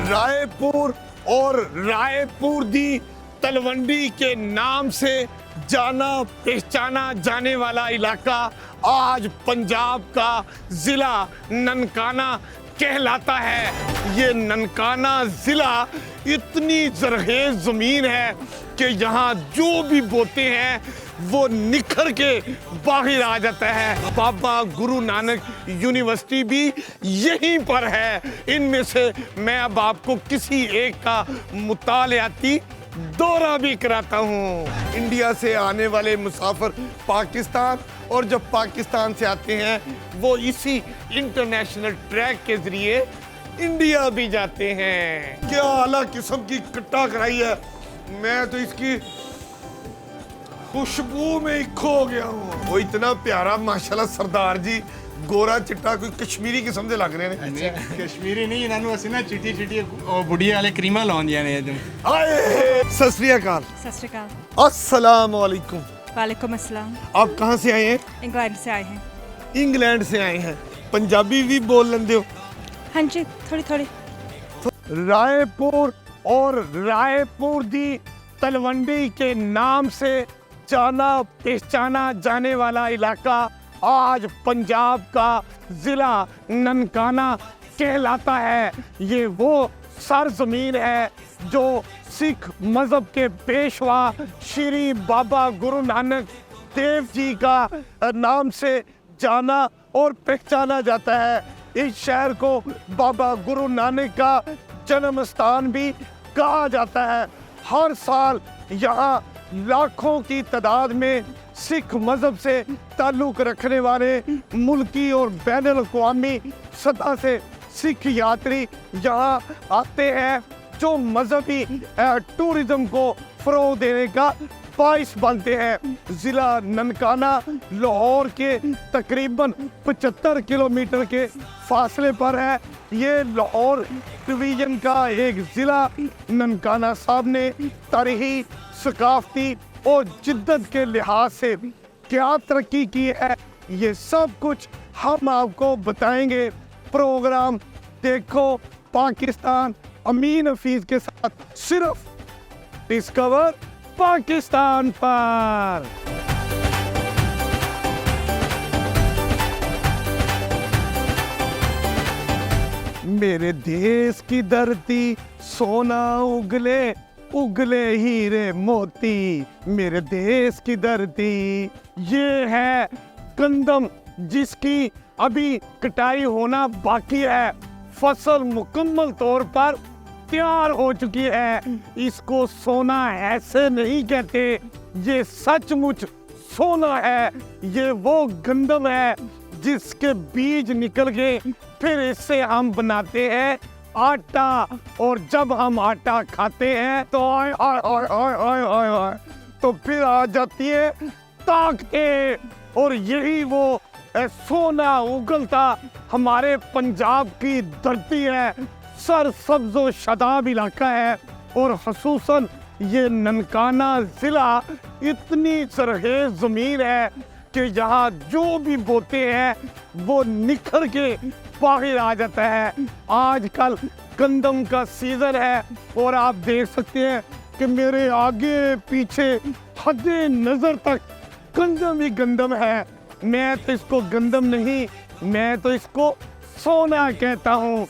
रायपुर और रायपुर दी तलवंडी के नाम से जाना पहचाना जाने वाला इलाका आज पंजाब का जिला ननकाना कहलाता है। ये ननकाना जिला इतनी जरखेज जमीन है कि यहाँ जो भी बोते हैं वो निखर के बाहर आ जाता है। बाबा गुरु नानक यूनिवर्सिटी भी यहीं पर है। इनमें से मैं अब आपको किसी एक का मुतालियाती दौरा भी कराता हूँ। इंडिया से आने वाले मुसाफिर पाकिस्तान और जब पाकिस्तान से आते हैं वो इसी इंटरनेशनल ट्रैक के जरिए इंडिया भी जाते हैं। क्या आला किस्म की कट्टा कराई है, मैं तो इसकी खुशबू में ही खो गया हूँ। वो इतना प्यारा माशाल्लाह सरदार जी, गोरा चिट्टा कोई कश्मीरी किस्म के लग रहे हैं। अच्छा, कश्मीरी नहीं, इन्होंने ਅਸੀਂ ਨਾ ਚਿੱਟੀ ਚਿੱਟੀ ਉਹ ਬੁੜੀਆਂ ਵਾਲੇ ਕਰੀਮਾਂ ਲਾਉਂਦੀਆਂ ਨੇ ਇਹਨੂੰ। आए सत श्री अकाल। सत श्री अकाल। अस्सलाम वालेकुम। वालेकुम अस्सलाम। आप कहाँ से आए हैं? इंग्लैंड से आए हैं। इंग्लैंड से आए हैं। पंजाबी भी बोल लेंदे हो? हाँ जी, थोड़ी थोड़ी। रायपुर और रायपुर दी तलवंडी के नाम से जाना पहचाना जाने वाला इलाका आज पंजाब का जिला ननकाना कहलाता है। ये वो सरजमीन है जो सिख मज़हब के पेशवा श्री बाबा गुरु नानक देव जी का नाम से जाना और पहचाना जाता है। इस शहर को बाबा गुरु नानक का जन्म स्थान भी कहा जाता है। हर साल यहाँ लाखों की तादाद में सिख मज़हब से ताल्लुक़ रखने वाले मुल्की और बैनुल-अक़वामी सतह से सिख यात्री यहाँ आते हैं, जो मजहबी टूरिज्म को फ़रोग़ देने का बाइस बनते हैं। ज़िला ननकाना लाहौर के तकरीबन 75 किलोमीटर के फासले पर है। ये लाहौर डिवीज़न का एक ज़िला ननकाना साहब ने तारीख़ी, सकाफ़ती और जिद्दत के लिहाज से क्या तरक्की की है, ये सब कुछ हम आपको बताएंगे। प्रोग्राम देखो पाकिस्तान अमीन हफीज के साथ सिर्फ डिस्कवर पाकिस्तान पर। मेरे देश की धरती सोना उगले उगले हीरे मोती, मेरे देश की धरती। ये है गंदम जिसकी अभी कटाई होना बाकी है। फसल मुकम्मल तौर पर तैयार हो चुकी है। इसको सोना ऐसे नहीं कहते, ये सचमुच सोना है। ये वो गंदम है जिसके बीज निकल गए, फिर इससे हम बनाते हैं आटा, और जब हम आटा खाते हैं तो आय आय आय आय आय आय आय तो फिर आ जाती है ताकतें। और यही वो सोना उगलता हमारे पंजाब की धरती है। सर सब्ज़ो शादाब इलाका है और ख़ुसूसन ये ननकाना ज़िला इतनी सरखेज़ ज़मीन है कि यहाँ जो भी बोते हैं वो निखर के बाहर आ जाता है। आजकल गंदम का सीज़न है और आप देख सकते हैं कि मेरे आगे पीछे हद्दे नज़र तक गंदम ही गंदम है। मैं तो इसको गंदम नहीं, मैं तो इसको सोना कहता हूँ।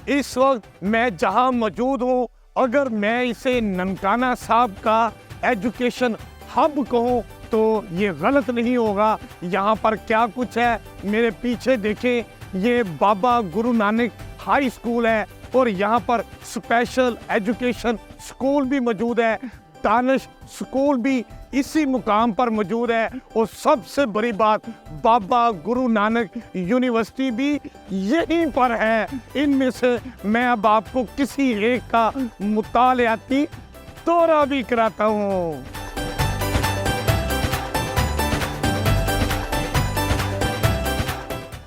इस वक्त मैं जहां मौजूद हूं, अगर मैं इसे ननकाना साहब का एजुकेशन हब कहूं तो ये गलत नहीं होगा। यहाँ पर क्या कुछ है मेरे पीछे देखें, ये बाबा गुरु नानक हाई स्कूल है और यहाँ पर स्पेशल एजुकेशन स्कूल भी मौजूद है। दानिश स्कूल भी इसी मुकाम पर मौजूद है और सबसे बड़ी बात, बाबा गुरु नानक यूनिवर्सिटी भी यहीं पर है। इनमें से मैं अब आपको किसी एक का मुतालियाती दौरा भी कराता हूँ।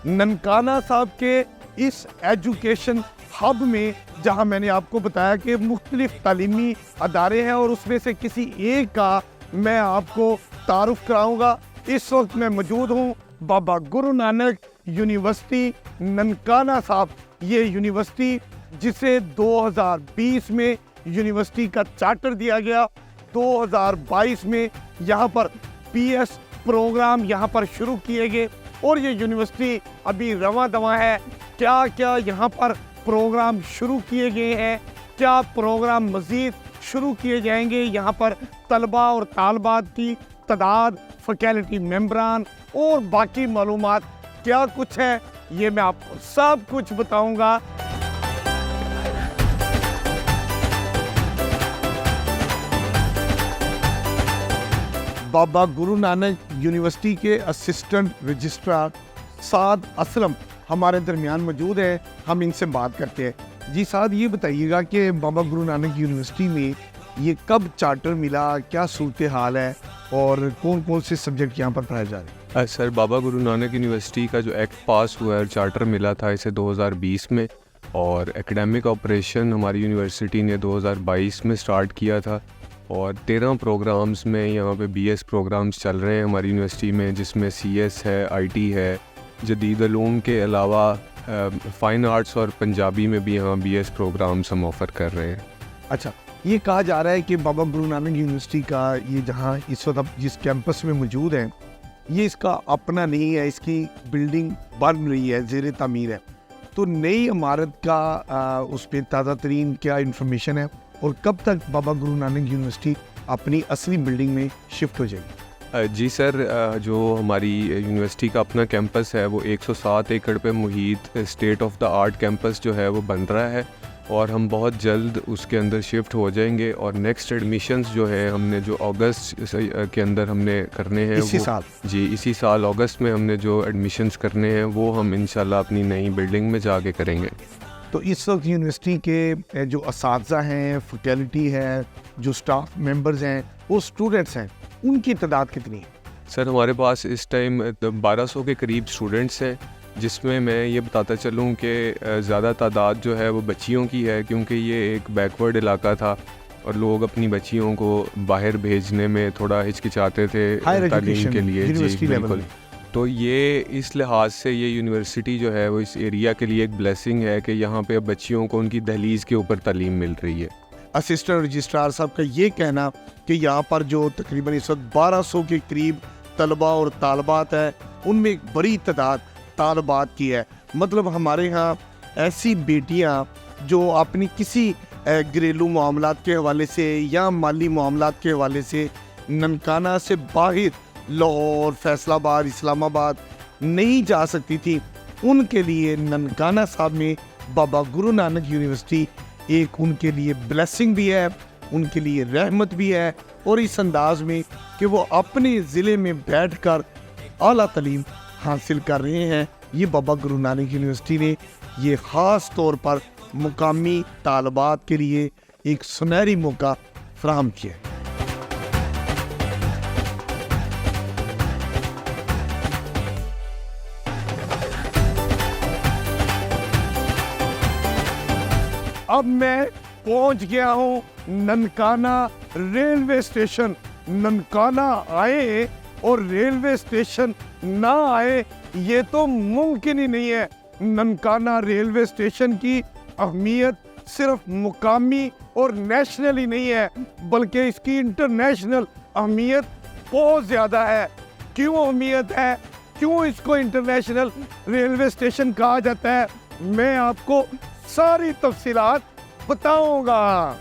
ननकाना साहब के इस एजुकेशन हब में जहां मैंने आपको बताया कि मुख्तलिफ तालीमी अदारे हैं और उसमें से किसी एक का मैं आपको तारुफ कराऊंगा। इस वक्त मैं मौजूद हूं बाबा गुरु नानक यूनिवर्सिटी ननकाना साहब। ये यूनिवर्सिटी जिसे 2020 में यूनिवर्सिटी का चार्टर दिया गया, 2022 में यहाँ पर पीएस प्रोग्राम यहाँ पर शुरू किए गए और ये यूनिवर्सिटी अभी रवां दवां है। क्या क्या यहाँ पर प्रोग्राम शुरू किए गए हैं, क्या प्रोग्राम मज़ीद शुरू किए जाएंगे, यहाँ पर तलबा और तालबात की तादाद, फैकल्टी मेंबरान और बाकी मालूमात क्या कुछ है, ये मैं आपको सब कुछ बताऊंगा। बाबा गुरु नानक यूनिवर्सिटी के असिस्टेंट रजिस्ट्रार साद असलम हमारे दरमियान मौजूद है, हम इनसे बात करते हैं। जी साद, ये बताइएगा कि बाबा गुरु नानक यूनिवर्सिटी में ये कब चार्टर मिला, क्या सूरत हाल है और कौन कौन से सब्जेक्ट यहाँ पर पढ़ाए जा रहे हैं? सर, बाबा गुरु नानक यूनिवर्सिटी का जो एक्ट पास हुआ है, चार्टर मिला था इसे 2020 में और एकेडमिक ऑपरेशन हमारी यूनिवर्सिटी ने 2022 में स्टार्ट किया था और 13 प्रोग्राम्स में यहाँ पे बीएस प्रोग्राम्स चल रहे हैं हमारी यूनिवर्सिटी में, जिसमें सीएस है, आईटी है, जदीद उलूम के अलावा फ़ाइन आर्ट्स और पंजाबी में भी यहाँ बीएस प्रोग्राम्स हम ऑफ़र कर रहे हैं। अच्छा, ये कहा जा रहा है कि बाबा गुरु नानक यूनिवर्सिटी का ये जहाँ इस वक्त आप जिस कैंपस में मौजूद हैं, ये इसका अपना नहीं है, इसकी बिल्डिंग बन रही है, ज़ेर तामीर है। तो नई इमारत का उस पर ताज़ा तरीन क्या इन्फॉर्मेशन है और कब तक बाबा गुरु नानक यूनिवर्सिटी अपनी असली बिल्डिंग में शिफ्ट हो जाएगी? जी सर, जो हमारी यूनिवर्सिटी का अपना कैंपस है वो 107 एकड़ पे मुहित state of the art campus जो है वो बन रहा है और हम बहुत जल्द उसके अंदर शिफ्ट हो जाएंगे और नेक्स्ट एडमिशन्स जो है हमने जो अगस्त के अंदर हमने करने हैं इसी साल। जी, इसी साल अगस्त में हमने जो एडमिशन्स करने हैं वो हम इंशाल्लाह अपनी नई बिल्डिंग में जाके करेंगे। तो इस वक्त यूनिवर्सिटी के जो असातिज़ा हैं, फैकल्टी है, जो स्टाफ मेंबर्स हैं, वो स्टूडेंट्स हैं, उनकी तादाद कितनी है? सर, हमारे पास इस टाइम 1200 के करीब स्टूडेंट्स हैं, जिसमें मैं ये बताता चलूँ कि ज़्यादा तादाद जो है वो बच्चियों की है, क्योंकि ये एक बैकवर्ड इलाका था और लोग अपनी बच्चियों को बाहर भेजने में थोड़ा हिचकिचाते थे तालीम के लिए। जी बिल्कुल। तो ये इस लिहाज से ये यूनिवर्सिटी जो है वो इस एरिया के लिए एक ब्लेसिंग है कि यहाँ पे अब बच्चियों को उनकी दहलीज़ के ऊपर तालीम मिल रही है। असिस्टेंट रजिस्ट्रार साहब का ये कहना कि यहाँ पर जो तकरीबन इस वक्त 1200 के करीब तलबा और तालबात है, उनमें एक बड़ी तादाद तालबात की है। मतलब हमारे यहाँ ऐसी बेटियाँ जो अपनी किसी घरेलू मामलात के हवाले से या माली मामलात के हवाले से ननकाना से बाहर लाहौर, फैसलाबाद, इस्लामाबाद नहीं जा सकती थी, उनके लिए ननकाना साहब में बाबा गुरु नानक यूनिवर्सिटी एक उनके लिए ब्लेसिंग भी है, उनके लिए रहमत भी है और इस अंदाज में कि वो अपने ज़िले में बैठकर आला तालीम हासिल कर रहे हैं। ये बाबा गुरु नानक यूनिवर्सिटी ने ये ख़ास तौर पर मुकामी तालबात के लिए एक सुनहरी मौका फराहम किया है। अब मैं पहुंच गया हूं ननकाना रेलवे स्टेशन। ननकाना आए और रेलवे स्टेशन ना आए, ये तो मुमकिन ही नहीं है। ननकाना रेलवे स्टेशन की अहमियत सिर्फ मुकामी और नेशनल ही नहीं है, बल्कि इसकी इंटरनेशनल अहमियत बहुत ज़्यादा है। क्यों अहमियत है, क्यों इसको इंटरनेशनल रेलवे स्टेशन कहा जाता है, मैं आपको सारी तफसीलात बताऊंगा।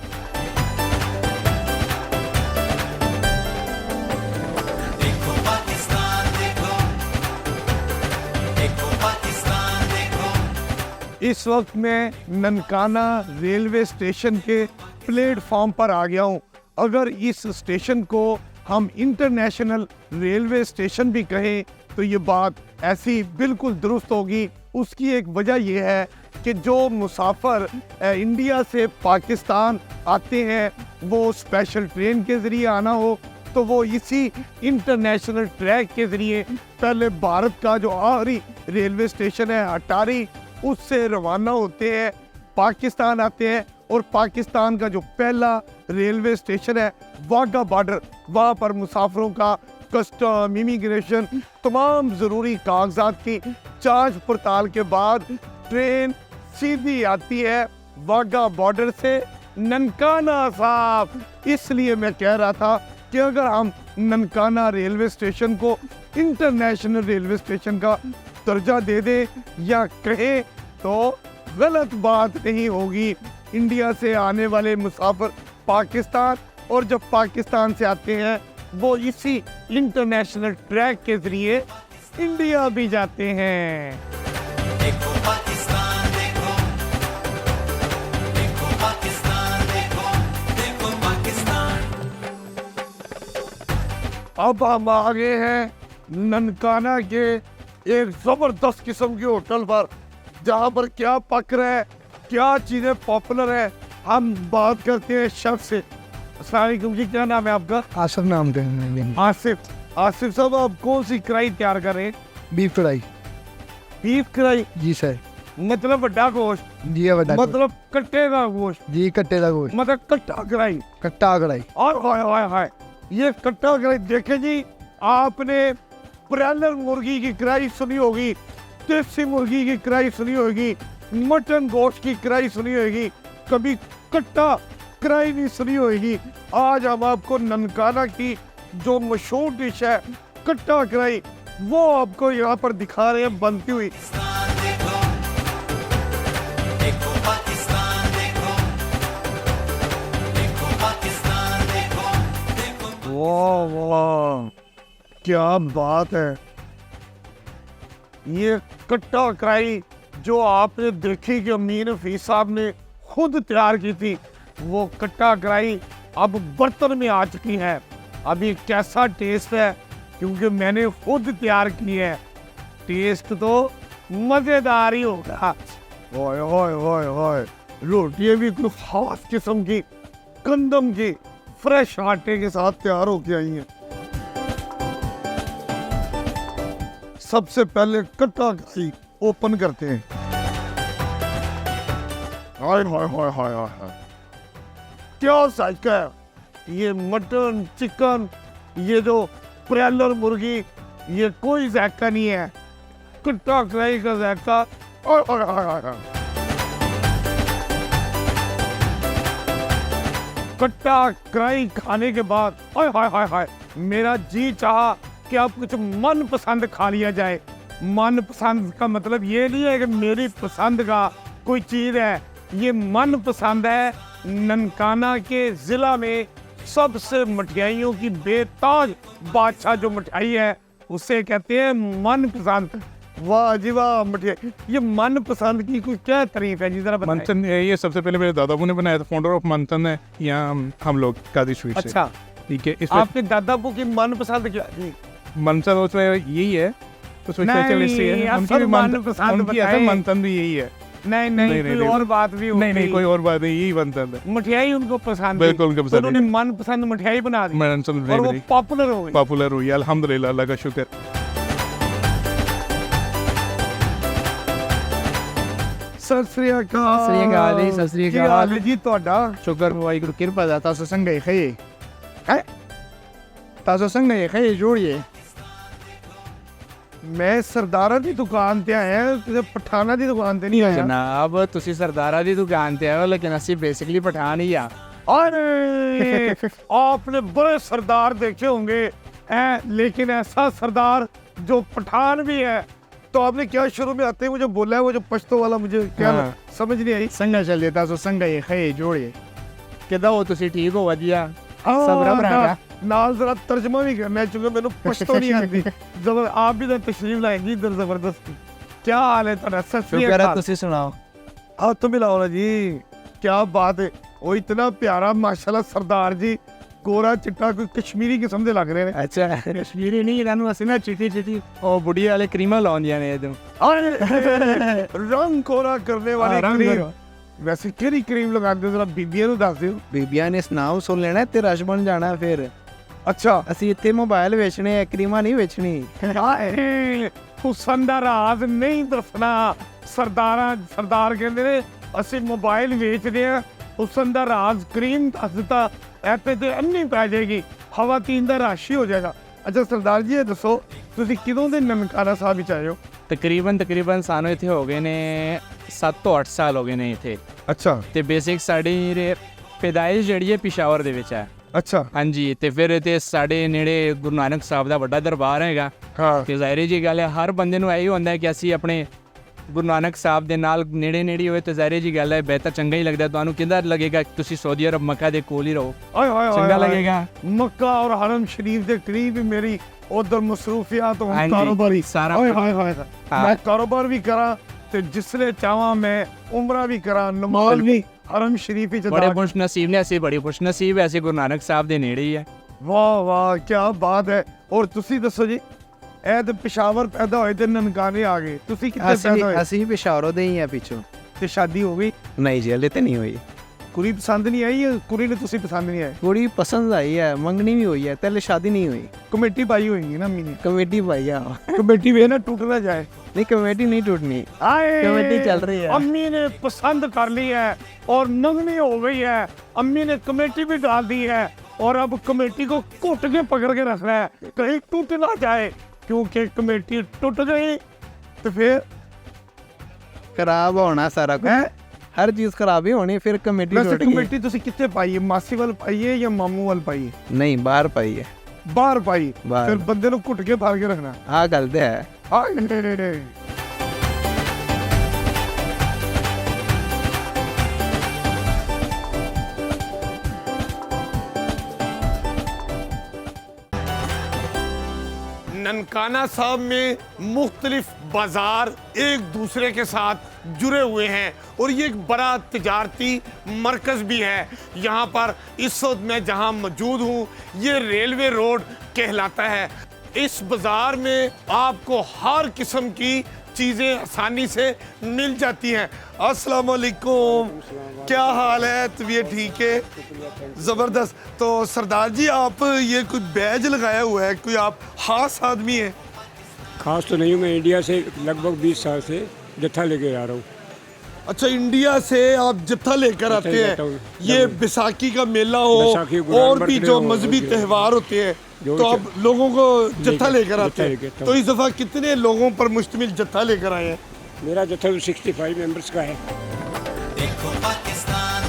इस वक्त मैं ननकाना रेलवे स्टेशन के प्लेटफॉर्म पर आ गया हूँ। अगर इस स्टेशन को हम इंटरनेशनल रेलवे स्टेशन भी कहें तो ये बात ऐसी बिल्कुल दुरुस्त होगी। उसकी एक वजह यह है कि जो मुसाफिर इंडिया से पाकिस्तान आते हैं वो स्पेशल ट्रेन के ज़रिए आना हो तो वो इसी इंटरनेशनल ट्रैक के ज़रिए पहले भारत का जो आखिरी रेलवे स्टेशन है अटारी, उससे रवाना होते हैं। पाकिस्तान आते हैं और पाकिस्तान का जो पहला रेलवे स्टेशन है वाघा बॉर्डर, वहाँ पर मुसाफिरों का कस्टम, इमिग्रेशन, तमाम ज़रूरी कागजात की जांच पड़ताल के बाद ट्रेन सीधी आती है वाघा बॉर्डर से ननकाना साहब। इसलिए मैं कह रहा था कि अगर हम ननकाना रेलवे स्टेशन को इंटरनेशनल रेलवे स्टेशन का दर्जा दे दे या कहे तो गलत बात नहीं होगी। इंडिया से आने वाले मुसाफिर पाकिस्तान, और जब पाकिस्तान से आते हैं वो इसी इंटरनेशनल ट्रैक के जरिए इंडिया भी जाते हैं। देखो पाकिस्तान देखो, देखो पाकिस्तान देखो, देखो पाकिस्तान। अब हम आ गए हैं ननकाना के एक ज़बरदस्त किस्म के होटल पर, जहाँ पर क्या पक रहा है, क्या चीज़ें पॉपुलर है। हम बात करते हैं शेफ से। अस्सलाम वालेकुम जी, क्या नाम है आपका? आसिफ नाम दें। आसिफ। आसिफ साहब, आप कौन सी कढ़ाई तैयार कर रहे हैं? बीफ कढ़ाई। बीफ कढ़ाई जी सर। मतलब बड़ा गोश्त, जी है बड़ा मतलब कट्टे का गोश्त, जी कट्टे का गोश्त, मतलब कट्टा कढ़ाई। कट्टा कढ़ाई। और हाय हाय हाय, ये कट्टा कढ़ाई देखे जी। आपने ब्रायलर मुर्गी की कढ़ाई सुनी होगी, देसी मुर्गी की कढ़ाई सुनी होगी, मटन गोश्त की कढ़ाई सुनी होगी, कभी कट्टा कढ़ाई नहीं सुनी होगी। आज हम आपको ननकाना की जो मशहूर डिश है कट्टा कढ़ाई, वो आपको यहाँ पर दिखा रहे हैं बनती हुई। पाकिस्तान देखो, देखो पाकिस्तान देखो, देखो पाकिस्तान देखो, देखो। वाह वाह, क्या बात है। ये कट्टा कढ़ाई जो आपने देखी कि अमीन हफीज साहब ने खुद तैयार की थी, वो कट्टा कढ़ाई अब बर्तन में आ चुकी है। अभी कैसा टेस्ट है, क्योंकि मैंने खुद तैयार की है, टेस्ट तो मज़ेदार ही होगा। ओए ओए ओए ओए, रोटियाँ भी कुछ खास किस्म की गंदम की फ्रेश आटे के साथ तैयार होके आई हैं। सबसे पहले कट्टा कढ़ाई ओपन करते हैं। हाय हाय हाय हाय हाय, क्या जायका है। ये मटन, चिकन, ये जो ब्रायलर मुर्गी, ये कोई जायका नहीं है। कट्टा कढ़ाई का जायका। हाय हाय हाय हाय हाय। कट्टा कढ़ाई खाने के बाद हाय हाय हाय हाय, मेरा जी चाहा कि आप कुछ मन पसंद खा लिया जाए। मन पसंद का मतलब ये नहीं है कि मेरी पसंद का कोई चीज़ है, ये मन पसंद है ननकाना के ज़िला में सबसे मठियाइयों की बेताज बादशाह जो मिठाई है उसे कहते हैं मन पसंद। वाह जी वाह, मठियाई। ये मन पसंद की कोई क्या तारीफ है जी, जरा बताएं। मंथन ये सबसे पहले मेरे दादाबू ने बनाया था, फाउंडर ऑफ मंथन है यहाँ हम लोग कादी स्वीट से। अच्छा, ठीक है। इसमें आपके दादाबू की मन पसंद क्या जी? मंथन उसमें यही है, उसमें नहीं, स्पेशलिस्ट है असल उनकी भी मनपसंद उनकी असल बताएं। मंथन भी यही है। नहीं नहीं, कोई और बात भी नहीं नहीं, होगी। कोई और बात नहीं, यही मंथन है। मठियाई उनको पसंद बिल्कुल थी, उनको तो पसंद उन्होंने मन पसंद मठियाई बना दी मंथन और वो पॉपुलर हो गई। पॉपुलर हुई, अल्हम्दुलिल्लाह, अल्लाह का शुक्र। सत श्री अकाल। सत श्री अकाल जी, सत श्री ਕੀ ਅਕਾਲ। ਹਾਲ ਹੈ ਜੀ ਤੁਹਾਡਾ? शुक्र वाहिगुरु कृपा दाता सो संगे खये है तासो संगे खये जोड़िए। ਮੈਂ ਸਰਦਾਰਾਂ ਦੀ ਦੁਕਾਨ ਤੇ ਆਇਆ, ਤੇ ਪਠਾਨਾਂ ਦੀ ਦੁਕਾਨ ਤੇ ਨਹੀਂ ਆਇਆ। जनाब तुसी सरदारा दी दुकान ते आए, लेकिन असि बेसिकली पठान ही आ। अरे आपने बड़े सरदार देखे होंगे लेकिन ऐसा सरदार जो पठान भी है। तो आपने क्या शुरू में आते ही मुझे बोला है वो जो पश्तो वाला, मुझे क्या हाँ। समझ नहीं आई। संगा चल देता सो संगे खये जोड़िए। किदा हो तुसी ठीक हो वधिया? हाँ, सबरा भरा नाल जरा तर्जमा भी करना है, चूंकि मैंने पश्तो नहीं आती। जबर आप भी तो तशरीफ लाएंगी इधर, जबरदस्त। क्या हाल है ਤੁਹਾਡਾ? सत श्री शुक्र है अकाल। तुसी सुनाओ। हाथ मिलाओ ना जी, क्या बात है। वो इतना प्यारा माशाल्लाह सरदार जी, गोरा चिट्टा, कोई कश्मीरी किस्म दे लग रहे हैं। अच्छा कश्मीरी नहीं, इन्हों असि ना चिट्टी चिट्टी ओ बुढ़िया वाले क्रीमा लाउंदियां ने इदों। रंग कोरा करने वाली रंग क्रीम। कोरा। वैसे केड़ी क्रीम लगाते हो, जरा बीबियां नु दस दियो। बीबिया ने सुनाओ सुन लेना ते रश बन जाना फिर। अच्छा, ਅਸੀਂ ਇੱਥੇ ਮੋਬਾਈਲ ਵੇਚਣੇ ਆ, ਕਰੀਮਾਂ ਨਹੀਂ ਵੇਚਣੀ। हाय हुसन दा राज नहीं दसना। सरदार कहते ने ਅਸੀਂ ਮੋਬਾਈਲ ਵੇਚਦੇ ਆ ਉਸ ਅੰਦਰ ਰਾਜ ਕਰੀਮ ਦੱਸ ਦਿੱਤਾ ਐਪੇ ਤੇ ਅੰਨੀ ਪੈ ਜਾਏਗੀ ਹਵਾ ਤੀਨ ਦਾ ਰਾਸ਼ੀ ਹੋ ਜਾਏਗਾ। ਅੱਛਾ ਸਰਦਾਰ ਜੀ ਇਹ ਦੱਸੋ ਤੁਸੀਂ ਕਿਦੋਂ ਦੇ ਨਨਕਾਣਾ ਸਾਹਿਬ ਵਿੱਚ ਆਏ ਹੋ? ਤਕਰੀਬਨ ਸਾਨੂੰ ਇੱਥੇ ਹੋ ਗਏ ਨੇ 7 ਤੋਂ 8 ਸਾਲ ਹੋ ਗਏ ਨੇ ਇੱਥੇ। ਅੱਛਾ ਤੇ ਬੇਸਿਕ ਸਾਡੀ ਪੈਦਾਇਸ਼ ਜਿਹੜੀ ਹੈ ਪਿਸ਼ਾਵਰ ਦੇ ਵਿੱਚ ਹੈ। ਅੱਛਾ ਹਾਂਜੀ ਤੇ ਫਿਰ ਤੇ ਸਾਡੇ ਨੇੜੇ ਗੁਰੂ ਨਾਨਕ ਸਾਹਿਬ ਦਾ ਵੱਡਾ ਦਰਬਾਰ ਹੈਗਾ। ਹਾਂ ਤੇ ਜ਼ਾਹਿਰ ਜੀ ਗੱਲ ਹੈ ਹਰ ਬੰਦੇ ਨੂੰ ਇਹੀ ਹੁੰਦਾ ਹੈ ਕਿ ਅਸੀਂ ਆਪਣੇ ਗੁਰੂ ਨਾਨਕ ਸਾਹਿਬ ਦੇ ਨਾਲ ਨੇੜੇ ਹੋਏ ਤੇ ਜ਼ਾਹਿਰ ਜੀ ਗੱਲ ਹੈ ਬਿਹਤਰ ਚੰਗਾ ਹੀ ਲੱਗਦਾ। ਤੁਹਾਨੂੰ ਕਿੰਦਾ ਲੱਗੇਗਾ ਤੁਸੀਂ ਸਊਦੀ ਅਰਬ ਮੱਕਾ ਦੇ ਕੋਲ ਹੀ ਰਹੋ, ਓਏ ਹੋਏ ਹੋਏ ਚੰਗਾ ਲੱਗੇਗਾ। ਮੱਕਾ ਔਰ ਹਰਮ ਸ਼ਰੀਫ ਦੇ ਕਰੀਬ ਹੀ ਮੇਰੀ ਉਧਰ ਮਸਰੂਫੀਅਤ ਤੋਂ ਹਾਂਜੀ, ਕਾਰੋਬਾਰੀ ਸਾਰਾ ਓਏ ਹੋਏ ਹੋਏ ਹਾਂ। ਮੈਂ ਕਾਰੋਬਾਰ ਵੀ ਕਰਾਂ ਤੇ ਜਿਸਲੇ ਚਾਹਾਂ ਮੈਂ ਉਮਰਾ ਵੀ ਕਰਾਂ ਨਮਾਜ਼ ਵੀ ਹਰਮ ਸ਼ਰੀਫ ਵਿੱਚ ਬੜੇ ਅਦਾ ਖੁਸ਼ ਨਸੀਬ ਨੇ ਅਸੀਂ, ਬੜੀ ਖੁਸ਼ ਨਸੀਬ ਹੈ ਅਸੀਂ ਗੁਰੂ ਨਾਨਕ ਸਾਹਿਬ ਦੇ ਨੇੜੇ ਹੀ ਹੈ। ਵਾਹ ਵਾਹ ਕੀ ਬਾਤ ਹੈ। ਔਰ ਤੁਸੀਂ ਦੱਸੋ ਜੀ ਇਹ ਤੇ ਪਿਸ਼ਾਵਰ ਪੈਦਾ ਹੋਏ ਤੇ ਨਨਕਾਣੇ ਆ ਗਏ, ਤੁਸੀਂ ਕਿੱਥੇ ਪੈਦਾ ਹੋਏ ਅਸੀਂ ਪਿਸ਼ਾਵਰੋਂ ਦੇ ਹੀ ਆ ਪਿੱਛੋਂ। ਤੇ ਸ਼ਾਦੀ ਹੋ ਗਈ? ਨਹੀਂ ਜੀ ਹਲੇ ਤੇ ਨਹੀਂ ਹੋਈ। ਕੁੜੀ ਪਸੰਦ ਨਹੀਂ ਆਈ ਜਾਂ ਕੁੜੀ ਨੂੰ ਤੁਸੀਂ ਪਸੰਦ ਨਹੀਂ ਆਏ? ਕੁੜੀ ਪਸੰਦ ਆਈ ਹੈ, ਮੰਗਣੀ ਵੀ ਹੋਈ ਹੈ, ਤੇ ਹਲੇ ਸ਼ਾਦੀ ਨਹੀਂ ਹੋਈ। ਕਮੇਟੀ ਪਾਈ ਹੋਏਗੀ ਨਾ ਮੀਨੇ ਕਮੇਟੀ ਪਾਈ ਆ। ਕਮੇਟੀ ਵੇ ਨਾ टूट ना जाए। नहीं कमेटी नहीं टूटनी, आए कमेटी चल रही है। अम्मी ने पसंद कर ली है और मंगनी हो गई है, अम्मी ने कमेटी भी डाल दी है और अब कमेटी को घुट के पकड़ के रखना है कहीं टूट ना जाए, क्योंकि कमेटी टूट गई तो फिर खराब होना सारा कुछ, हर चीज खराब ही होनी, फिर कमेटी वैसे टूट गई। कमेटी तुसी कितने पाई है? मासी वाल पाई है या मामू वाल पाई है? नहीं बाहर पाई है। बाहर पाई बाहर। फिर बंदे को घुट के फाड़ के रखना। हाँ गल ते है। हाय नहीं। ननकाना साहब में मुख्तलिफ बाजार एक दूसरे के साथ जुड़े हुए हैं और ये एक बड़ा तिजारती मरकज़ भी है। यहाँ पर इस वक्त मैं जहाँ मौजूद हूँ ये रेलवे रोड कहलाता है। इस बाज़ार में आपको हर किस्म की चीज़ें आसानी से मिल जाती हैं। अस्सलाम वालेकुम, क्या हाल है? तबीयत ठीक है? ज़बरदस्त। तो सरदार जी आप ये कोई बैज लगाया हुआ है, कोई आप खास आदमी है? खास तो नहीं हूँ, मैं इंडिया से लगभग 20 साल से जत्था लेके आ रहा हूँ। अच्छा इंडिया से आप जत्था लेकर आते जाता हैं। हूँ। ये बैसाखी का मेला हो बैसाखी, कुरान और भी बर्थडे जो हो, मजहबी जो- त्यौहार होते हैं जो- तो आप लोगों को जत्था लेकर आते जत्था हैं। लेके आता हूँ। तो इस दफ़ा कितने लोगों पर मुश्तमिल जत्था लेकर आए हैं? मेरा जत्था 65 मेंबर्स का है। देखो पाकिस्तान,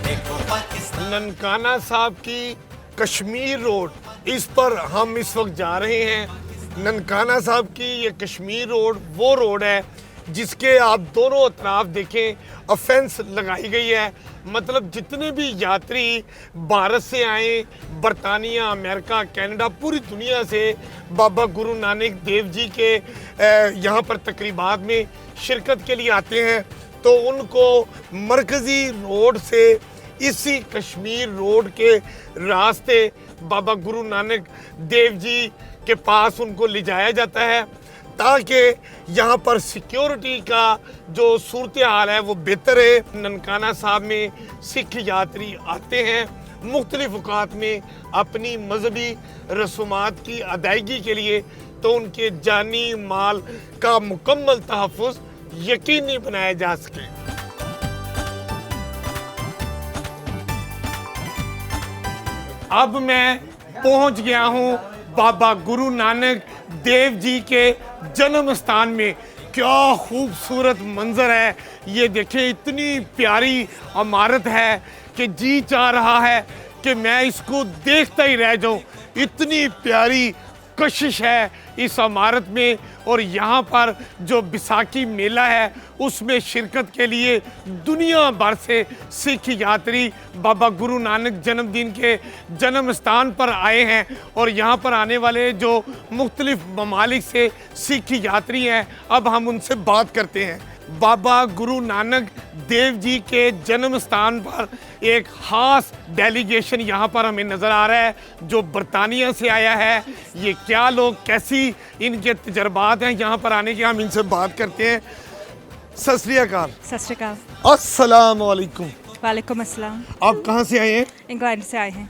देखो पाकिस्तान। ननकाना साहब की कश्मीर रोड, इस पर हम इस वक्त जा रहे हैं। ननकाना साहब की ये कश्मीर रोड वो रोड है जिसके आप दोनों अतराफ देखें अफेंस लगाई गई है। मतलब जितने भी यात्री भारत से आए, बरतानिया, अमेरिका, कनाडा, पूरी दुनिया से बाबा गुरु नानक देव जी के यहाँ पर तकरीबात में शिरकत के लिए आते हैं तो उनको मरकज़ी रोड से इसी कश्मीर रोड के रास्ते बाबा गुरु नानक देव जी के पास उनको ले जाया जाता है ताकि यहाँ पर सिक्योरिटी का जो सूरत हाल है वो बेहतर है। ननकाना साहब में सिख यात्री आते हैं मुख्तलिफ औकात में अपनी मजहबी रसूमात की अदायगी के लिए, तो उनके जानी माल का मुकम्मल तहफ़्फ़ुज़ यकीनी बनाया जा सके। अब मैं पहुंच गया हूं बाबा गुरु नानक देव जी के जन्म स्थान में। क्या खूबसूरत मंजर है, ये देखें इतनी प्यारी इमारत है कि जी चाह रहा है कि मैं इसको देखता ही रह जाऊं। इतनी प्यारी कशिश है इस इमारत में और यहाँ पर जो बैसाखी मेला है उसमें शिरकत के लिए दुनिया भर से सिख यात्री बाबा गुरु नानक जन्मदिन के जन्म स्थान पर आए हैं। और यहाँ पर आने वाले जो मुख्तलिफ ममालिक से सिख यात्री हैं अब हम उनसे बात करते हैं। बाबा गुरु नानक देव जी के जन्म स्थान पर एक ख़ास डेलीगेशन यहाँ पर हमें नज़र आ रहा है जो बरतानिया से आया है। ये क्या लोग, कैसी इनके तजर्बात हैं यहाँ पर आने के, हम इनसे बात करते हैं। सत श्री अकाल। सत श्री अकाल। अस्सलाम वालेकुम। वालेकुम अस्सलाम। आप कहाँ से आए हैं? इंग्लैंड से आए हैं।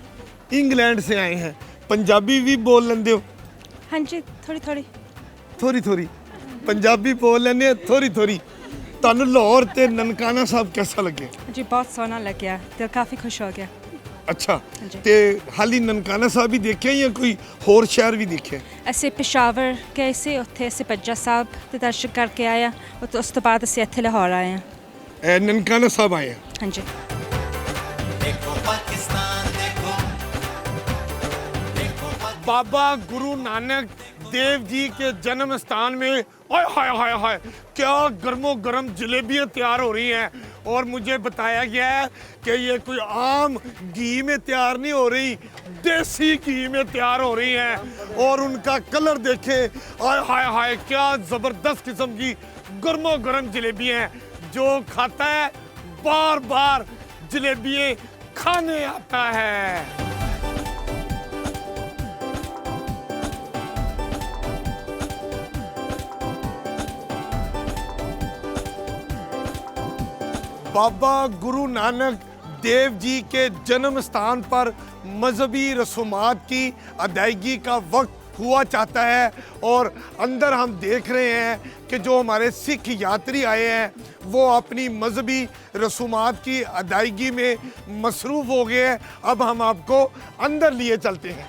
इंग्लैंड से आए हैं। पंजाबी भी बोल लेंदे हो? हाँ जी थोड़ी थोड़ी। थोड़ी थोड़ी पंजाबी बोल लेंदे हो, थोड़ी थोड़ी। ਤੁਹਾਨੂੰ ਲਾਹੌਰ ਤੇ ਨਨਕਾਣਾ ਸਾਹਿਬ ਕਿਹਦਾ ਲੱਗੇ? जी बहुत सोहना लग्या दिल काफ़ी खुश हो गया। ਅੱਛਾ ਹਾਂਜੀ। ਤੇ ਹਾਲੀ ਨਨਕਾਣਾ ਸਾਹਿਬ ਹੀ ਦੇਖਿਆ ਜਾਂ ਕੋਈ ਹੋਰ ਸ਼ਹਿਰ ਵੀ ਦੇਖਿਆ? ਅਸੀਂ ਪਿਸ਼ਾਵਰ ਗਏ ਸੀ, ਉੱਥੇ ਅਸੀਂ ਪੱਜਾ ਸਾਹਿਬ ਦੇ ਦਰਸ਼ਨ ਕਰਕੇ ਆਏ ਹਾਂ। ਉਸ ਤੋਂ ਬਾਅਦ ਅਸੀਂ ਇੱਥੇ ਲਾਹੌਰ ਆਏ ਹਾਂ। ਨਨਕਾਣਾ ਸਾਹਿਬ ਆਏ ਆ। ਹਾਂਜੀ। देखो पाकिस्तान देखो बाबा गुरु नानक देव जी के जन्म स्थान में हाय हाय हाय हाय क्या गर्मो गर्म जलेबियाँ तैयार हो रही हैं, और मुझे बताया गया है कि ये कोई आम घी में तैयार नहीं हो रही, देसी घी में तैयार हो रही हैं। और उनका कलर देखे, हाय हाय हाय क्या ज़बरदस्त किस्म की गर्मो गर्म जलेबियाँ हैं। जो खाता है बार बार जलेबियाँ खाने आता है। बाबा गुरु नानक देव जी के जन्म स्थान पर मजहबी रसूमात की अदायगी का वक्त हुआ चाहता है, और अंदर हम देख रहे हैं कि जो हमारे सिख यात्री आए हैं वो अपनी मजहबी रसूमात की अदायगी में मसरूफ़ हो गए हैं। अब हम आपको अंदर लिए चलते हैं।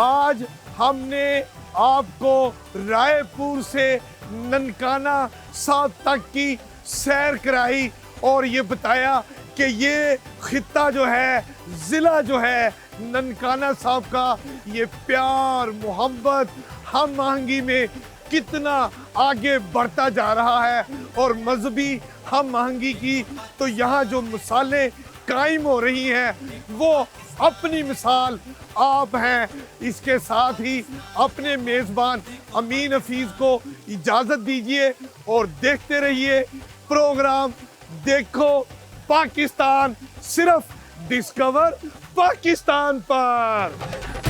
आज हमने आपको रायपुर से ननकाना साहब तक की सैर कराई, और ये बताया कि ये खित्ता जो है, ज़िला जो है ननकाना साहब का, ये प्यार मोहब्बत हम आहंगी में कितना आगे बढ़ता जा रहा है। और मजहबी हम आहंगी की तो यहाँ जो मिसालें कायम हो रही हैं वो अपनी मिसाल आप हैं। इसके साथ ही अपने मेज़बान अमीन हफीज़ को इजाज़त दीजिए और देखते रहिए प्रोग्राम देखो पाकिस्तान, सिर्फ डिस्कवर पाकिस्तान पर।